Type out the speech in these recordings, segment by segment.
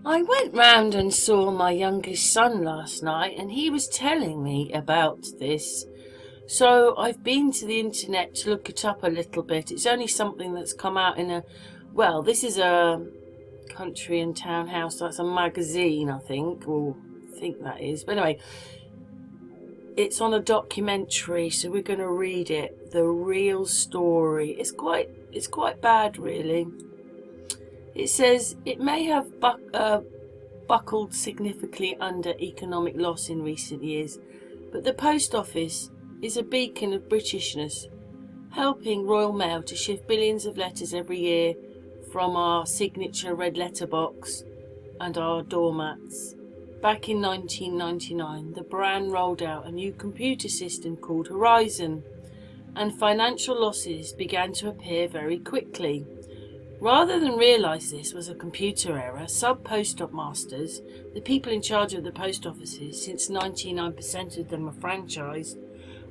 I went round and saw my youngest son last night and he was telling me about this. So I've been to the internet to look it up a little bit. It's only something that's come out in this is a Country and Town House. That's a magazine, I think, or I think that is. But anyway, it's on a documentary, so we're going to read it. The real story. It's quite bad, really. It says it may have buckled significantly under economic loss in recent years, but the post office is a beacon of Britishness, helping Royal Mail to shift billions of letters every year from our signature red letter box and our doormats. Back in 1999, the brand rolled out a new computer system called Horizon, and financial losses began to appear very quickly. Rather than realise this was a computer error, Postmasters, the people in charge of the post offices, since 99% of them are franchised,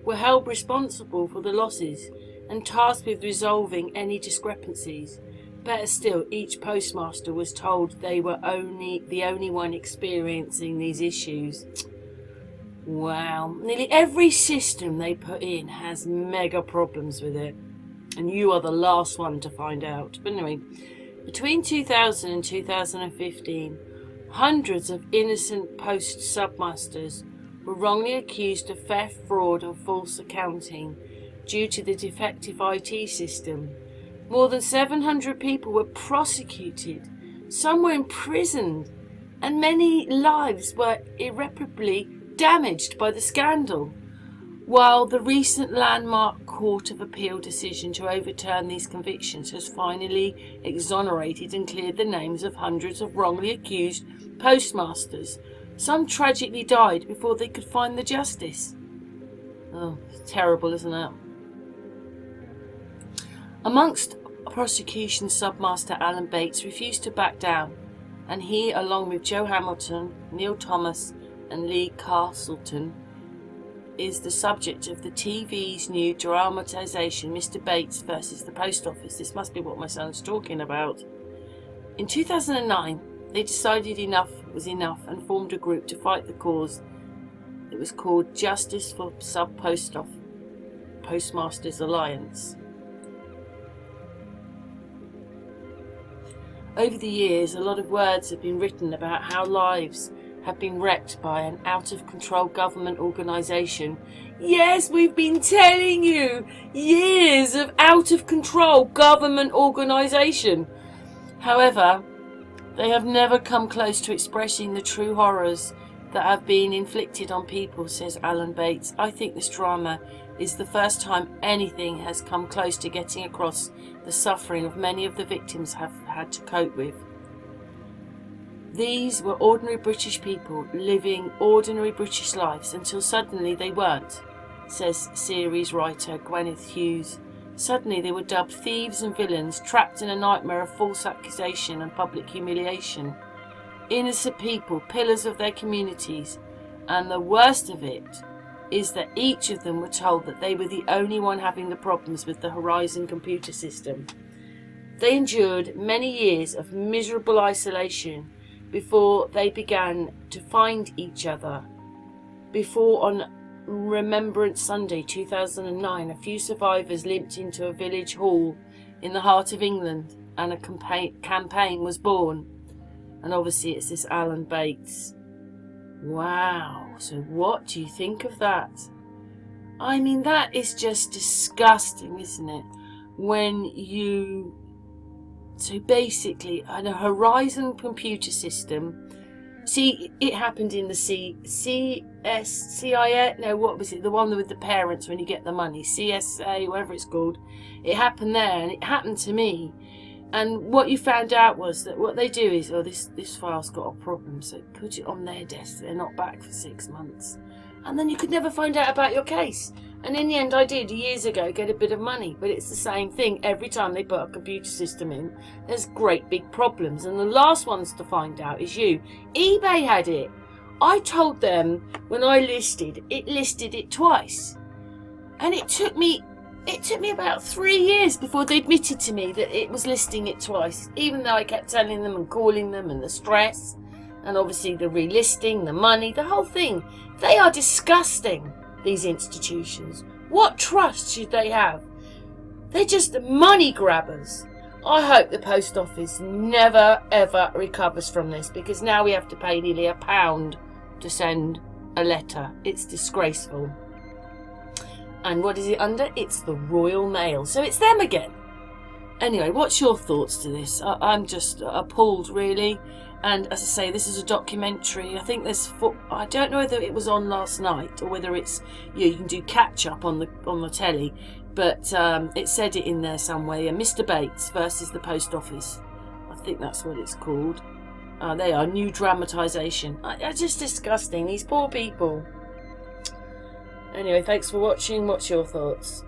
were held responsible for the losses and tasked with resolving any discrepancies. Better still, each postmaster was told they were the only one experiencing these issues. Wow. Nearly every system they put in has mega problems with it, and you are the last one to find out. But anyway, between 2000 and 2015, hundreds of innocent post submasters were wrongly accused of theft, fraud and false accounting due to the defective IT system. More than 700 people were prosecuted, some were imprisoned, and many lives were irreparably damaged by the scandal. While the recent landmark Court of Appeal decision to overturn these convictions has finally exonerated and cleared the names of hundreds of wrongly accused postmasters, some tragically died before they could find the justice. Oh, it's terrible, isn't it? Amongst prosecution, Submaster Alan Bates refused to back down, and he, along with Joe Hamilton, Neil Thomas and Lee Castleton, is the subject of the TV's new dramatisation Mr. Bates versus the Post Office. This must be what my son's talking about. In 2009, they decided enough was enough and formed a group to fight the cause. It was called Justice for Postmasters Alliance. Over the years, a lot of words have been written about how lives have been wrecked by an out-of-control government organisation. Yes, we've been telling you! Years of out-of-control government organisation. However, they have never come close to expressing the true horrors that have been inflicted on people, says Alan Bates. I think this drama is the first time anything has come close to getting across the suffering of many of the victims have had to cope with. These were ordinary British people living ordinary British lives until suddenly they weren't, says series writer Gwyneth Hughes. Suddenly they were dubbed thieves and villains, trapped in a nightmare of false accusation and public humiliation. Innocent people, pillars of their communities, and the worst of it is that each of them were told that they were the only one having the problems with the Horizon computer system. They endured many years of miserable isolation before they began to find each other. Before, on Remembrance Sunday 2009, a few survivors limped into a village hall in the heart of England and a campaign was born. And obviously it's this Alan Bates. Wow, so what do you think of that? I mean, that is just disgusting, isn't it? So basically, a Horizon computer system. See, it happened in the CIS, no, what was it? The one with the parents when you get the money, CSA, whatever it's called. It happened there, and it happened to me. And what you found out was that what they do is, this file's got a problem, so put it on their desk. They're not back for 6 months. And then you could never find out about your case. And in the end, I did, years ago, get a bit of money. But it's the same thing. Every time they put a computer system in, there's great big problems. And the last ones to find out is you. eBay had it. I told them when I listed it twice. And it took me about 3 years before they admitted to me that it was listing it twice, even though I kept telling them and calling them and the stress. And obviously the relisting, the money, the whole thing. They are disgusting, these institutions. What trust should they have? They're just money grabbers. I hope the post office never ever recovers from this, because now we have to pay nearly £1 to send a letter. It's disgraceful. And what is it under? It's the Royal Mail. So it's them again. Anyway, what's your thoughts to this? I'm just appalled, really. And as I say, this is a documentary. I think I don't know whether it was on last night or whether it's you can do catch up on the telly, but it said it in there somewhere. Mr. Bates versus the Post Office. I think that's what it's called. They are new dramatisation. It's just disgusting. These poor people. Anyway, thanks for watching. What's your thoughts?